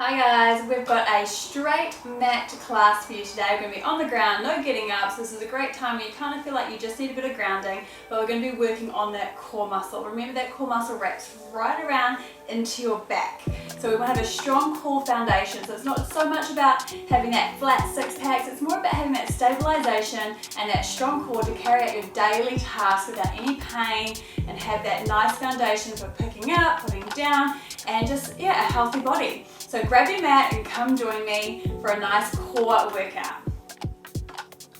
Hi guys, we've got a straight mat class for you today. We're going to be on the ground, no getting up, so this is a great time where you kind of feel like you just need a bit of grounding, but we're going to be working on that core muscle. Remember that core muscle wraps right around into your back. So we want to have a strong core foundation, so it's not so much about having that flat six packs, it's more about having that stabilization and that strong core to carry out your daily tasks without any pain and have that nice foundation for picking up, putting down, and just, a healthy body. So grab your mat and come join me for a nice core workout.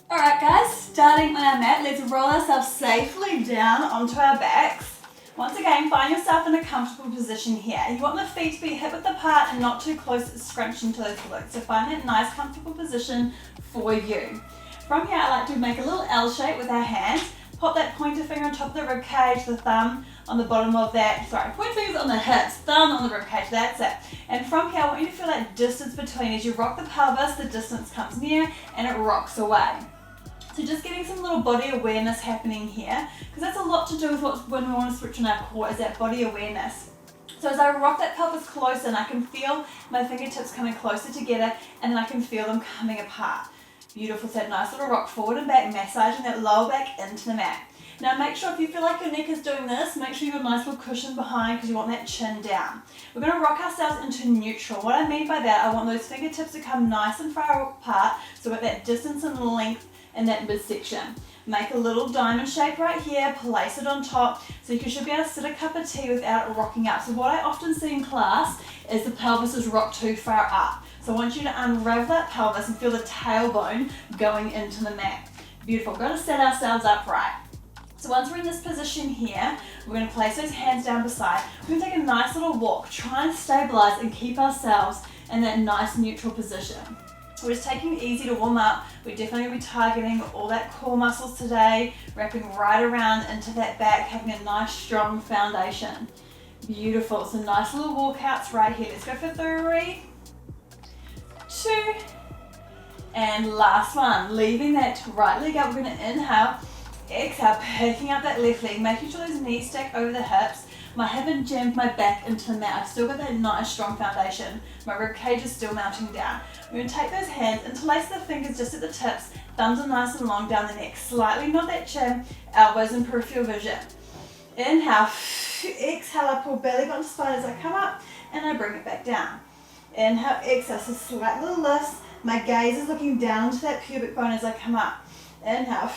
Alright guys, starting on our mat, let's roll ourselves safely down onto our backs. Once again, find yourself in a comfortable position here. You want the feet to be hip width apart and not too close scrunched into those glutes. So find that nice comfortable position for you. From here, I like to make a little L shape with our hands. Pop that pointer finger on top of the rib cage, the thumb on the bottom of that, pointer fingers on the hips, thumb on the rib cage, that's it. And from here, I want you to feel that distance between. As you rock the pelvis, the distance comes near and it rocks away. So just getting some little body awareness happening here, because that's a lot to do with when we want to switch on our core, is that body awareness. So as I rock that pelvis closer, and I can feel my fingertips coming closer together, and then I can feel them coming apart. Beautiful, so that nice little rock forward and back, massaging that lower back into the mat. Now make sure if you feel like your neck is doing this, make sure you have a nice little cushion behind because you want that chin down. We're going to rock ourselves into neutral. What I mean by that, I want those fingertips to come nice and far apart, so with that distance and length in that midsection. Make a little diamond shape right here, place it on top, so you should be able to sit a cup of tea without it rocking up. So what I often see in class is the pelvis is rocked too far up. So I want you to unravel that pelvis and feel the tailbone going into the mat. Beautiful, we're going to set ourselves up right. So once we're in this position here, we're going to place those hands down beside. We're going to take a nice little walk, try and stabilize and keep ourselves in that nice neutral position. We're just taking it easy to warm up. We're definitely going to be targeting all that core muscles today, wrapping right around into that back, having a nice strong foundation. Beautiful, so nice little walkouts right here. Let's go for 3, 2, and last one. Leaving that right leg up, we're going to inhale, exhale, picking up that left leg, making sure those knees stack over the hips. I haven't jammed my back into the mat. I've still got that nice strong foundation. My rib cage is still mounting down. We're going to take those hands, interlace the fingers just at the tips, thumbs are nice and long down the neck, slightly nod that chin, elbows in peripheral vision. Inhale, exhale, I pull belly button to spine as I come up, and I bring it back down. Inhale, exhale, so slight little lift. My gaze is looking down to that pubic bone as I come up. Inhale,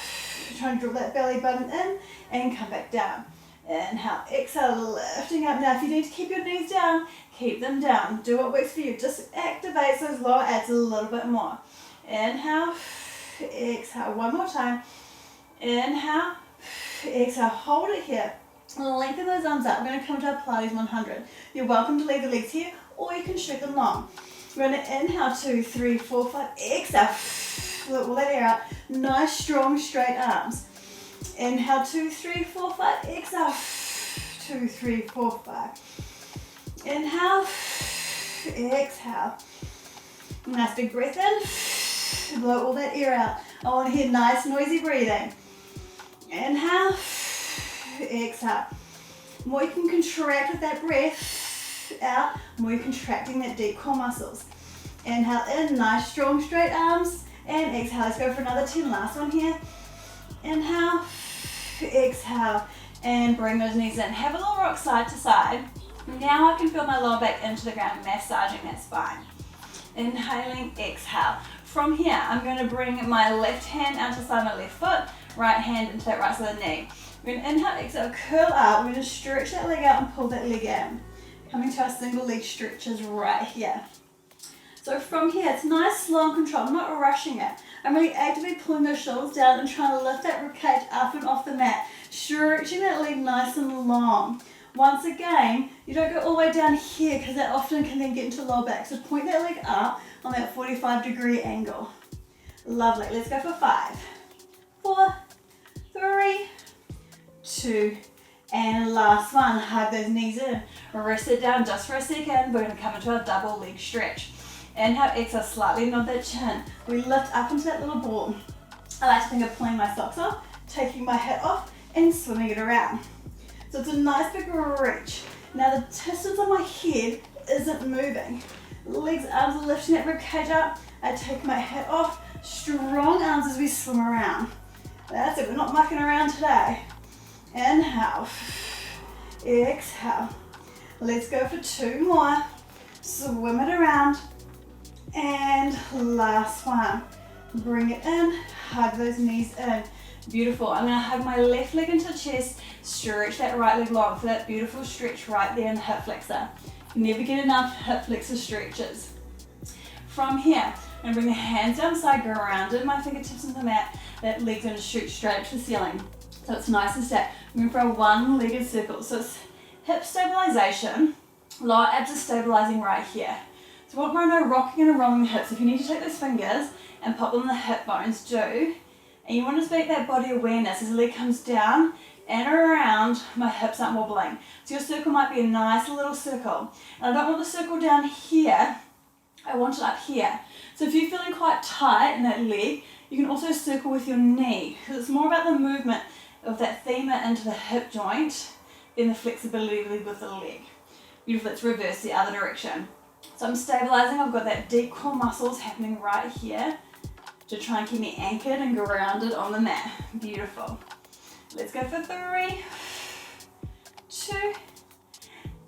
try and draw that belly button in, and come back down. Inhale, exhale, lifting up. Now if you need to keep your knees down, keep them down. Do what works for you. Just activates those lower abs a little bit more. Inhale, exhale. One more time. Inhale, exhale. Hold it here. Lengthen those arms out. We're going to come to our Pilates 100. You're welcome to leave the legs here, or you can stretch them long. We're going to inhale, 2, 3, 4, 5. Exhale. Let all that air out. Nice, strong, straight arms. Inhale, 2, 3, 4, 5. Exhale, 2, 3, 4, 5. Inhale, exhale. Nice big breath in. Blow all that air out. I want to hear nice noisy breathing. Inhale, exhale. The more you can contract with that breath out, the more you're contracting that deep core muscles. Inhale in, nice strong straight arms. And exhale, let's go for another 10. Last one here. Inhale, exhale, and bring those knees in. Have a little rock side to side. Now I can feel my lower back into the ground, massaging that spine. Inhaling, exhale. From here, I'm going to bring my left hand out to the side of my left foot, right hand into that right side of the knee. We're going to inhale, exhale, curl up. We're going to stretch that leg out and pull that leg in. Coming to our single leg stretches right here. So from here, it's nice, slow and controlled. I'm not rushing it. I'm really actively pulling those shoulders down and trying to lift that rib cage up and off the mat, stretching that leg nice and long. Once again, you don't go all the way down here because that often can then get into lower back. So point that leg up on that 45-degree angle. Lovely. Let's go for 5, 4, 3, 2, and last one. Hug those knees in. Rest it down just for a second. We're going to come into our double leg stretch. Inhale, exhale, slightly nod that chin. We lift up into that little ball. I like to think of pulling my socks off, taking my hat off, and swimming it around. So it's a nice big reach. Now the distance on my head isn't moving. Legs, arms are lifting that ribcage up. I take my hat off. Strong arms as we swim around. That's it, we're not mucking around today. Inhale. Exhale. Let's go for 2 more. Swim it around. And last one. Bring it in. Hug those knees in. Beautiful. I'm going to hug my left leg into the chest. Stretch that right leg long for that beautiful stretch right there in the hip flexor. Never get enough hip flexor stretches. From here, I'm going to bring the hands down side, grounded my fingertips into the mat. That leg's going to shoot straight to the ceiling. So it's nice and stacked. I'm going for a one-legged circle. So it's hip stabilization. Lower abs are stabilizing right here. So what we're no rocking and rolling the hips. If you need to take those fingers and pop them on the hip bones, do. And you want to make that body awareness as the leg comes down and around, my hips aren't wobbling. So your circle might be a nice little circle. And I don't want the circle down here, I want it up here. So if you're feeling quite tight in that leg, you can also circle with your knee, because it's more about the movement of that femur into the hip joint than the flexibility with the leg. Beautiful, let's reverse the other direction. So I'm stabilizing, I've got that deep core muscles happening right here to try and keep me anchored and grounded on the mat. Beautiful. Let's go for 3, 2,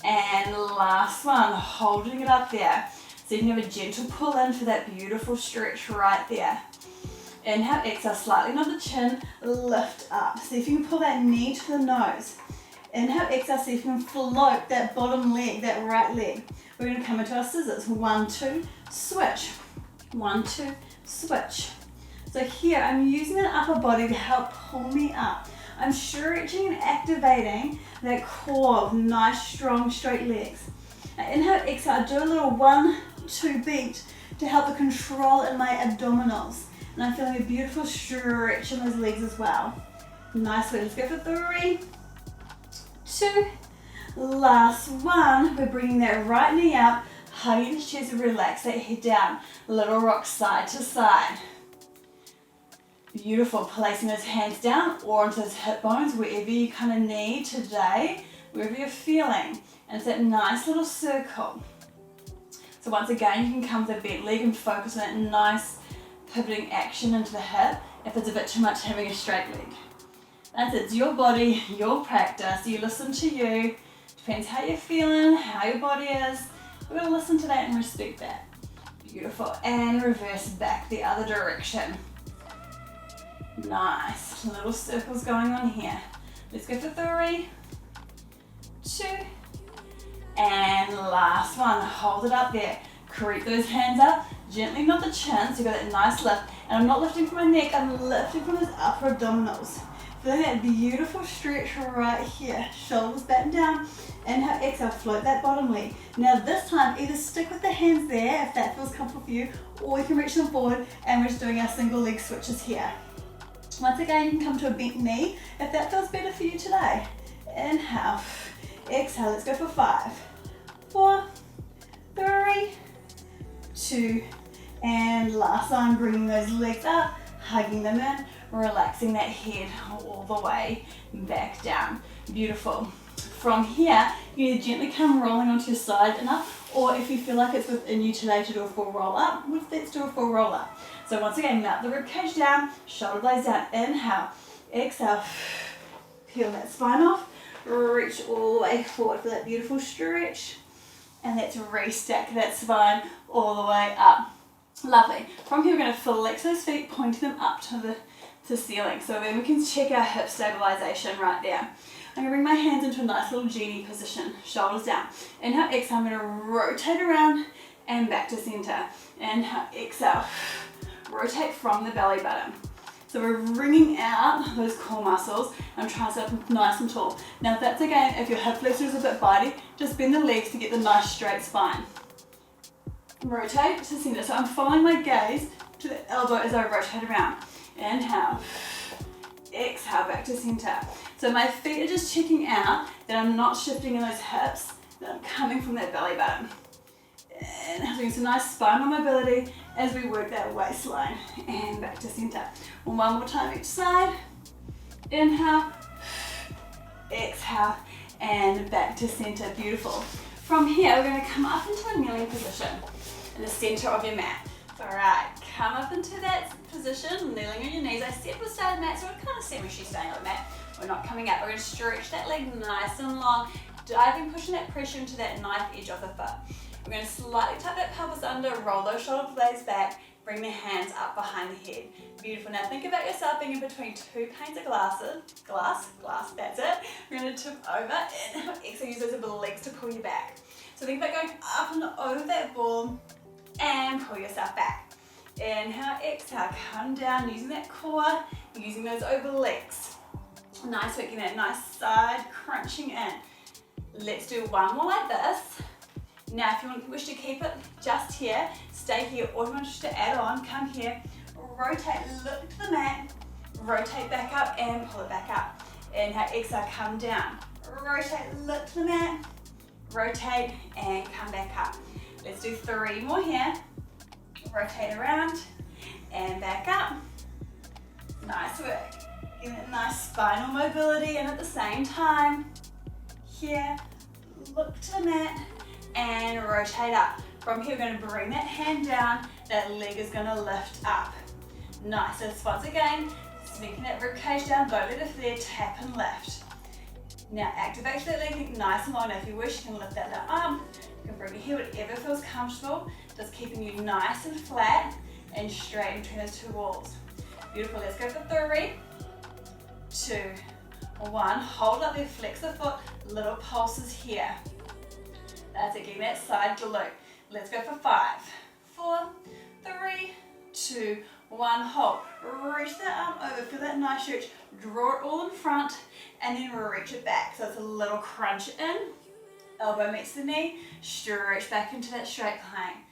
and last one, holding it up there. So you can have a gentle pull in for that beautiful stretch right there. Inhale, exhale, slightly nod the chin, lift up. See if you can pull that knee to the nose. Inhale, exhale, see if you can float that bottom leg, that right leg. We're going to come into our scissors. 1, 2, switch. 1, 2, switch. So here I'm using that upper body to help pull me up. I'm stretching and activating that core of nice, strong, straight legs. Now inhale, exhale, do a little 1, 2 beat to help the control in my abdominals. And I'm feeling a beautiful stretch in those legs as well. Nice one. Let's go for 3, 2, last one. We're bringing that right knee up, hugging the chest and relax that head down. Little rock side to side. Beautiful, placing those hands down or onto those hip bones, wherever you kind of need today, wherever you're feeling. And it's that nice little circle. So once again, you can come to the bent leg and focus on that nice pivoting action into the hip if it's a bit too much having a straight leg. That's it, it's your body, your practice, you listen to you. Depends how you're feeling, how your body is. We're going to listen to that and respect that. Beautiful, and reverse back the other direction. Nice, little circles going on here. Let's go for 3, 2, and last one. Hold it up there. Creep those hands up, gently nod the chin, so you've got that nice lift. And I'm not lifting from my neck, I'm lifting from those upper abdominals. Feeling that beautiful stretch right here. Shoulders back and down. Inhale, exhale, float that bottom leg. Now this time, either stick with the hands there if that feels comfortable for you, or you can reach them forward, and we're just doing our single leg switches here. Once again, you can come to a bent knee if that feels better for you today. Inhale, exhale, let's go for 5, 4, 3, 2, and last one, bringing those legs up, hugging them in, relaxing that head all the way back down. Beautiful. From here, you either gently come rolling onto your side and up, or if you feel like it's within you today to do a full roll up, let's do a full roll up. So once again, mount the ribcage down, shoulder blades down, inhale, exhale, peel that spine off, reach all the way forward for that beautiful stretch, and let's restack that spine all the way up. Lovely. From here, we're going to flex those feet, pointing them up to the ceiling. So then we can check our hip stabilization right there. I'm going to bring my hands into a nice little genie position, shoulders down. Inhale, exhale, I'm going to rotate around and back to center. Inhale, exhale, rotate from the belly button. So we're wringing out those core muscles and trying to sit up nice and tall. Now if that's again, if your hip flexor is a bit bitey, just bend the legs to get the nice straight spine. Rotate to center. So I'm following my gaze to the elbow as I rotate around. Inhale, exhale, back to center. So my feet are just checking out that I'm not shifting in those hips, that I'm coming from that belly button. And having some nice spinal mobility as we work that waistline. And back to center. One more time each side. Inhale, exhale, and back to center. Beautiful. From here, we're going to come up into a kneeling position. in the center of your mat. All right, come up into that position, kneeling on your knees. I said we'll stay on the mat, so we're kind of semi-she's staying on the mat. We're not coming up. We're going to stretch that leg nice and long, diving, pushing that pressure into that knife edge of the foot. We're going to slightly tuck that pelvis under, roll those shoulder blades back, bring the hands up behind the head. Beautiful. Now think about yourself being in between two panes of glass, that's it. We're going to tip over, inhale, exhale, use those legs to pull you back. So think about going up and over that ball and pull yourself back. Inhale, exhale, come down, using that core, using those obliques. Nice work, getting that nice side crunching in. Let's do one more like this. Now if you wish to keep it just here, stay here, or if you want to add on, come here, rotate, look to the mat, rotate back up and pull it back up. Inhale, exhale, come down, rotate, look to the mat, rotate and come back up. Let's do 3 more here. Rotate around and back up. Nice work. Give it nice spinal mobility, and at the same time, here, look to the mat and rotate up. From here, we're going to bring that hand down. That leg is going to lift up. Nice. So once again, sinking that ribcage down, don't let it flare, tap and lift. Now activate that leg nice and long. Now if you wish, you can lift that leg up. You can bring it here, whatever feels comfortable. Just keeping you nice and flat and straight between those two walls. Beautiful. Let's go for 3, 2, 1. Hold up there, flex the foot, little pulses here. That's it, getting that side glute. Let's go for 5, 4, 3, 2, 1. Hold. Reach that arm over, feel that nice stretch. Draw it all in front and then reach it back. So it's a little crunch in. Elbow meets the knee. Stretch back into that straight plane.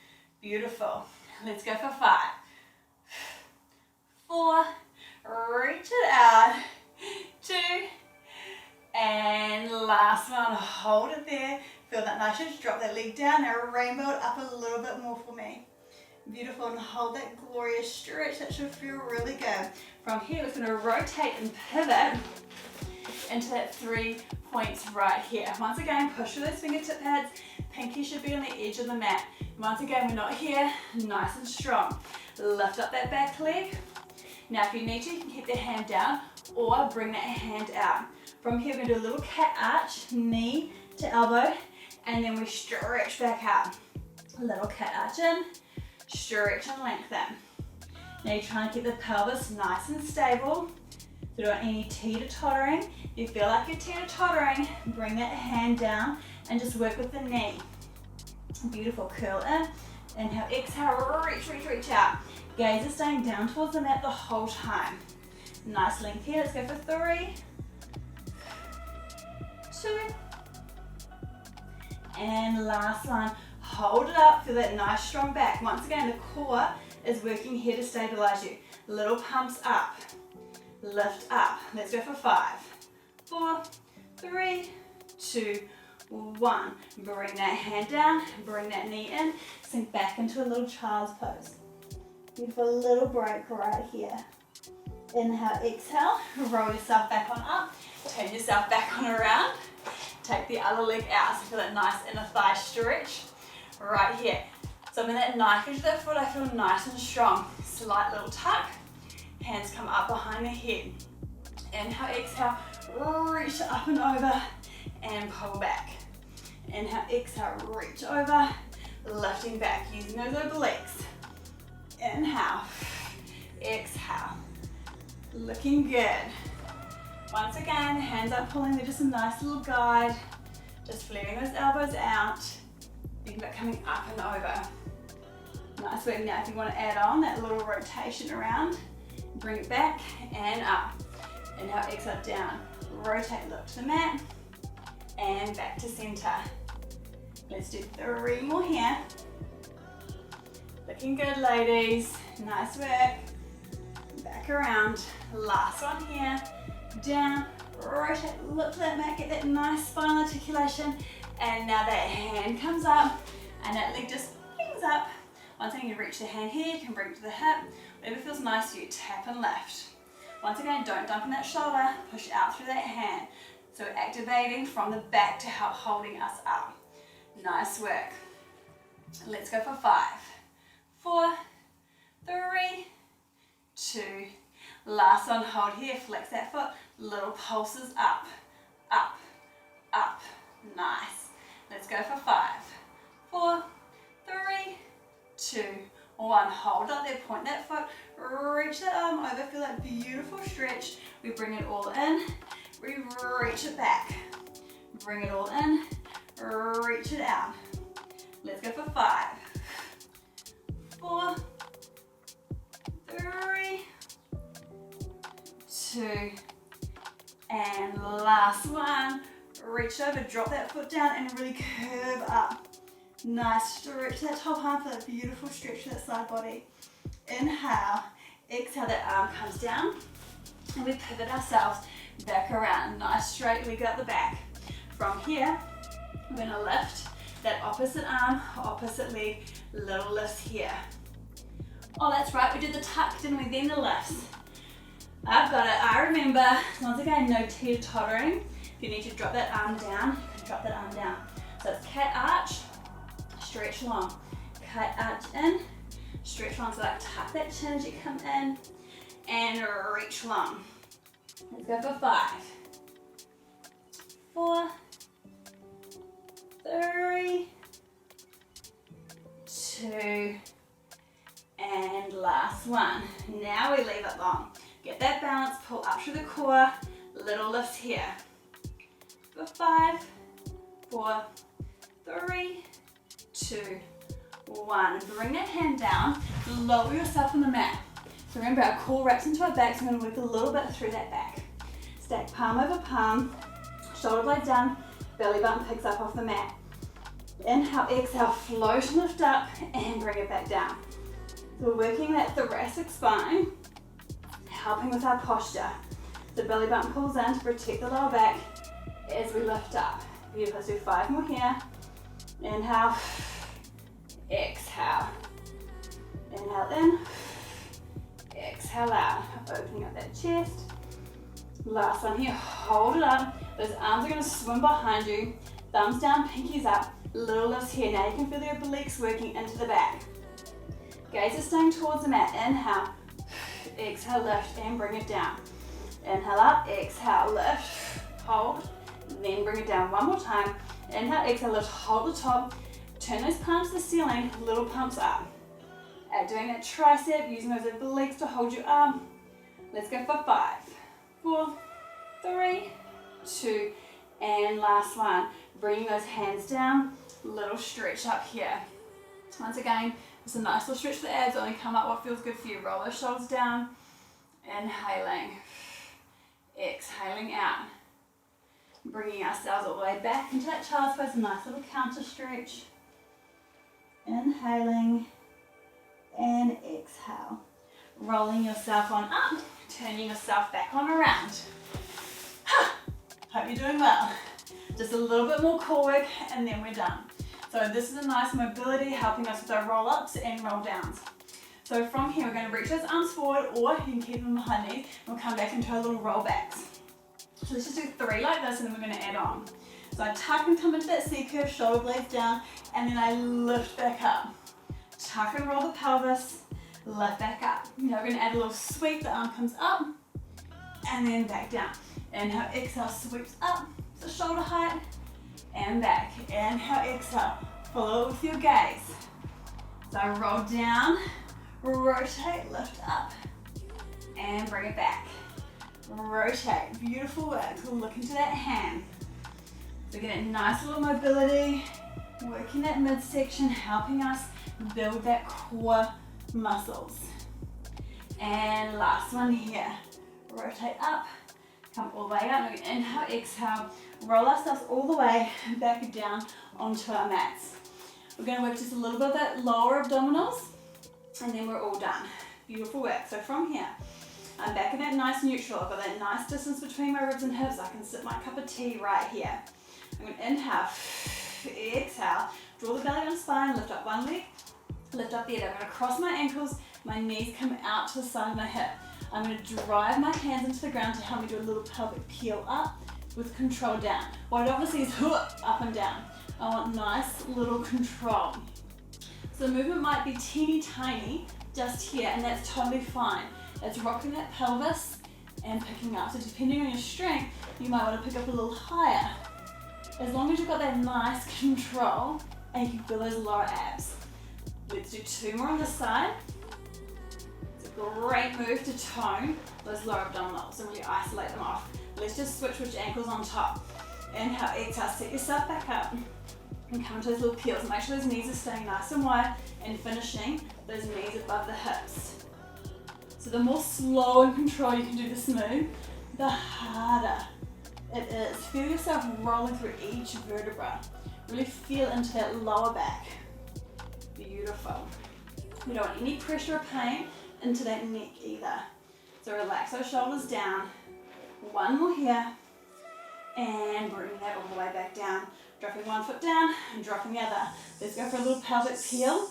Beautiful. Let's go for 5, 4. Reach it out. 2. And last one. Hold it there. Feel that nice stretch. Drop that leg down. Now rainbow it up a little bit more for me. Beautiful, and hold that glorious stretch. That should feel really good. From here, we're going to rotate and pivot into that 3 points right here. Once again, push through those fingertip pads. Pinky should be on the edge of the mat. Once again, we're not here. Nice and strong. Lift up that back leg. Now, if you need to, you can keep the hand down or bring that hand out. From here, we're going to do a little cat arch, knee to elbow, and then we stretch back out. A little cat arch in. Stretch and lengthen. Now you're trying to keep the pelvis nice and stable. So don't any teeter-tottering. If you feel like you're teeter-tottering, bring that hand down and just work with the knee. Beautiful, curl in. Inhale, exhale, reach out. Gaze is staying down towards the mat the whole time. Nice length here. Let's go for 3, 2, and last one. Hold it up, feel that nice strong back. Once again, the core is working here to stabilize you. Little pumps up, lift up. Let's go for 5, 4, 3, 2, 1. Bring that hand down, bring that knee in, sink back into a little child's pose. Beautiful, little break right here. Inhale, exhale, roll yourself back on up, turn yourself back on around. Take the other leg out, so feel that nice inner thigh stretch. Right here. So I'm in that knife edge of that foot, I feel nice and strong. Slight little tuck. Hands come up behind the head. Inhale, exhale, reach up and over and pull back. Inhale, exhale, reach over, lifting back, using those obliques. Inhale, exhale. Looking good. Once again, hands up pulling, they're just a nice little guide. Just flaring those elbows out. Think about coming up and over. Nice work. Now if you want to add on that little rotation around, bring it back and up. Inhale, exhale, down. Rotate, look to the mat, and back to center. Let's do 3 more here. Looking good, ladies. Nice work. Back around. Last one here. Down, rotate, look to that mat, get that nice spinal articulation. And now that hand comes up and that leg just flings up. Once again, you can reach the hand here, you can bring it to the hip. Whatever feels nice to you, tap and lift. Once again, don't dump in that shoulder, push out through that hand. So activating from the back to help holding us up. Nice work. Let's go for 5, 4, 3, 2. Last one, hold here, flex that foot, little pulses up, up, up. Nice. Let's go for 5, 4, 3, 2, 1. Hold up there, point that foot, reach that arm over, feel that beautiful stretch. We bring it all in, we reach it back. Bring it all in, reach it out. Let's go for 5, 4, 3, 2, and last one. Reach over, drop that foot down and really curve up. Nice, stretch that top arm for that beautiful stretch for that side body. Inhale, exhale, that arm comes down and we pivot ourselves back around. Nice straight leg out the back. From here, we're gonna lift that opposite arm, opposite leg, little lifts here. Oh, that's right, we did the tuck, didn't we? Then the lifts. I've got it. I remember, once again, no teeter-tottering. If you need to drop that arm down, you can drop that arm down. So it's cat arch, stretch long. Cat arch in, stretch long. So like tuck that chin as you come in, and reach long. Let's go for 5, 4, 3, 2, and last one. Now we leave it long. Get that balance, pull up through the core, little lift here. For 5, 4, 3, 2, 1. Bring that hand down, lower yourself on the mat. So remember, our core wraps into our back, so I'm going to work a little bit through that back. Stack palm over palm, shoulder blades down, belly button picks up off the mat. Inhale, exhale, float and lift up, and bring it back down. So we're working that thoracic spine, helping with our posture. The belly button pulls in to protect the lower back as we lift up. Beautiful. Let's do 5 more here. Inhale, exhale. Inhale in, exhale out. Opening up that chest. Last one here, hold it up. Those arms are going to swim behind you. Thumbs down, pinkies up. Little lifts here. Now you can feel your obliques working into the back. Gaze is staying towards the mat. Inhale, exhale, lift, and bring it down. Inhale up, exhale, lift, hold, then bring it down. One more time. Inhale, exhale, lift, hold the top. Turn those palms to the ceiling, little pumps up. Doing that tricep, using those obliques to hold your arm. Let's go for 5, 4, 3, 2, and last one. Bringing those hands down, little stretch up here. Once again, it's a nice little stretch for the abs, only come up what feels good for you. Roll those shoulders down, inhaling, exhaling out. Bringing ourselves all the way back into that child's pose, a nice little counter stretch. Inhaling and exhale. Rolling yourself on up, turning yourself back on around. Hope you're doing well. Just a little bit more core work and then we're done. So this is a nice mobility, helping us with our roll ups and roll downs. So from here we're going to reach those arms forward, or you can keep them behind these, and we'll come back into our little roll backs. So let's just do 3 like this and then we're going to add on. So I tuck and come into that C curve, shoulder blades down, and then I lift back up. Tuck and roll the pelvis, lift back up. Now we're going to add a little sweep, the arm comes up, and then back down. Inhale, exhale, sweeps up, so shoulder height, and back. Inhale, exhale, follow it with your gaze. So roll down, rotate, lift up, and bring it back. Rotate, beautiful work. Look into that hand. So get a nice little mobility, working that midsection, helping us build that core muscles. And last one here. Rotate up, come all the way up. Inhale, exhale, roll ourselves all the way back down onto our mats. We're going to work just a little bit of that lower abdominals, and then we're all done. Beautiful work. So from here, I'm back in that nice neutral. I've got that nice distance between my ribs and hips. I can sip my cup of tea right here. I'm going to inhale, exhale, draw the belly on spine, lift up one leg, lift up the other. I'm going to cross my ankles, my knees come out to the side of my hip. I'm going to drive my hands into the ground to help me do a little pelvic peel up with control down. What it obviously is up and down. I want nice little control. So the movement might be teeny tiny just here, and that's totally fine. It's rocking that pelvis and picking up. So depending on your strength, you might want to pick up a little higher. As long as you've got that nice control and you can feel those lower abs. Let's do 2 more on this side. It's a great move to tone those lower abdominals and really isolate them off. Let's just switch which ankle's on top. Inhale, exhale, set yourself back up and come to those little peels. Make sure those knees are staying nice and wide and finishing those knees above the hips. So the more slow and controlled you can do this move, the harder it is. Feel yourself rolling through each vertebra. Really feel into that lower back. Beautiful. We don't want any pressure or pain into that neck either. So relax those shoulders down. 1 more here. And bring that all the way back down. Dropping 1 foot down and dropping the other. Let's go for a little pelvic peel.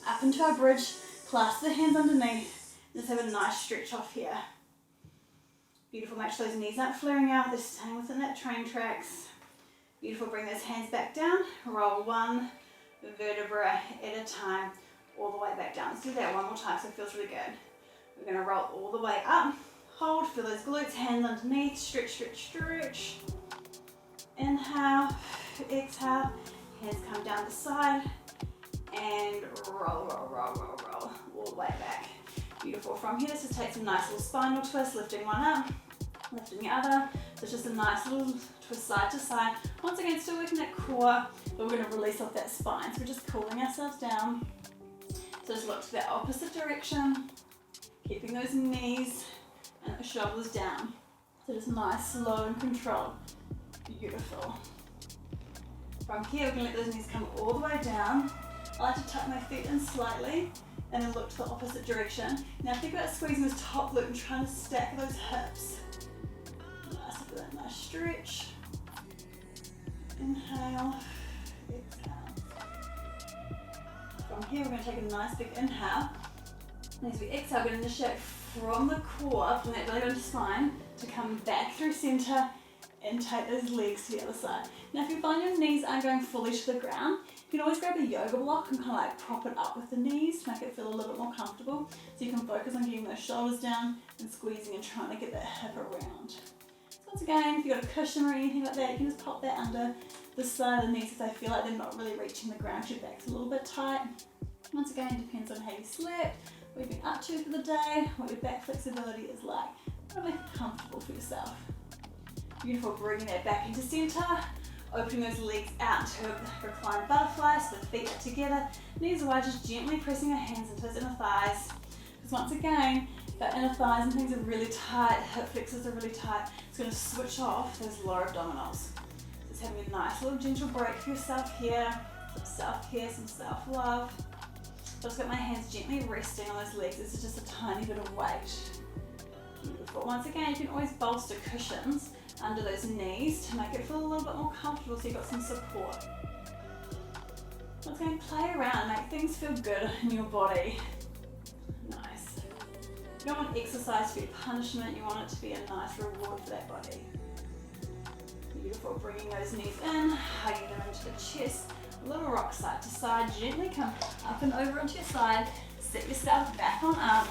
Up into our bridge. Clasp the hands underneath. Let's have a nice stretch off here. Beautiful. Make sure those knees aren't flaring out. They're staying within that train tracks. Beautiful. Bring those hands back down. Roll 1 vertebra at a time all the way back down. Let's do that 1 more time so it feels really good. We're going to roll all the way up. Hold. Feel those glutes. Hands underneath. Stretch, stretch, stretch. Inhale. Exhale. Hands come down the side. And roll, roll, roll, roll, roll. All the way back. Beautiful. From here, let's just take some nice little spinal twists, lifting one up, lifting the other. So it's just a nice little twist side to side. Once again, still working that core, but we're going to release off that spine. So we're just cooling ourselves down. So just look to the opposite direction, keeping those knees and the shoulders down. So just nice, slow and controlled. Beautiful. From here, we're going to let those knees come all the way down. I like to tuck my feet in slightly and then look to the opposite direction. Now think about squeezing this top glute and trying to stack those hips. Nice, look at that nice stretch. Inhale, exhale. From here, we're going to take a nice big inhale. And as we exhale, we're going to initiate from the core, from that belly button to spine, to come back through center and take those legs to the other side. Now if you find your knees aren't going fully to the ground, you can always grab a yoga block and kind of like prop it up with the knees to make it feel a little bit more comfortable. So you can focus on getting those shoulders down and squeezing and trying to get that hip around. So once again, if you've got a cushion or anything like that, you can just pop that under the side of the knees if they feel like they're not really reaching the ground. Your back's a little bit tight. Once again, it depends on how you slept, what you've been up to for the day, what your back flexibility is like. Try to make it comfortable for yourself. Beautiful, bringing that back into center, opening those legs out into a reclined butterfly, so the feet are together, knees are wide, just gently pressing our hands into those inner thighs. Because once again, if our inner thighs and things are really tight, hip flexors are really tight, it's going to switch off those lower abdominals. Just having a nice little gentle break for yourself here, some self-care, some self-love. Just got my hands gently resting on those legs. This is just a tiny bit of weight. Beautiful. Once again, you can always bolster cushions under those knees to make it feel a little bit more comfortable so you've got some support. Once again, play around, make things feel good in your body. Nice. You don't want exercise to be a punishment, you want it to be a nice reward for that body. Beautiful, bringing those knees in, hugging them into the chest. A little rock side to side, gently come up and over onto your side, sit yourself back on up,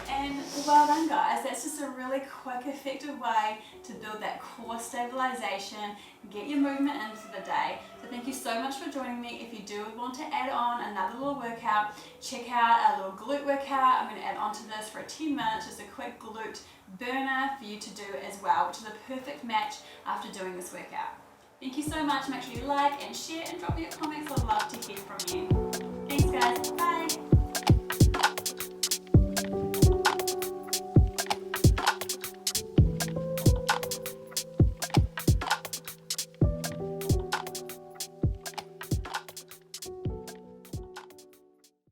and well done guys. That's just a really quick, effective way to build that core stabilization, get your movement in for the day. So thank you so much for joining me. If you do want to add on another little workout, check out a little glute workout. I'm going to add on to this for 10 minutes, just a quick glute burner for you to do as well, which is a perfect match after doing this workout. Thank you so much. Make sure you like and share and drop me your comments. I'd love to hear from you.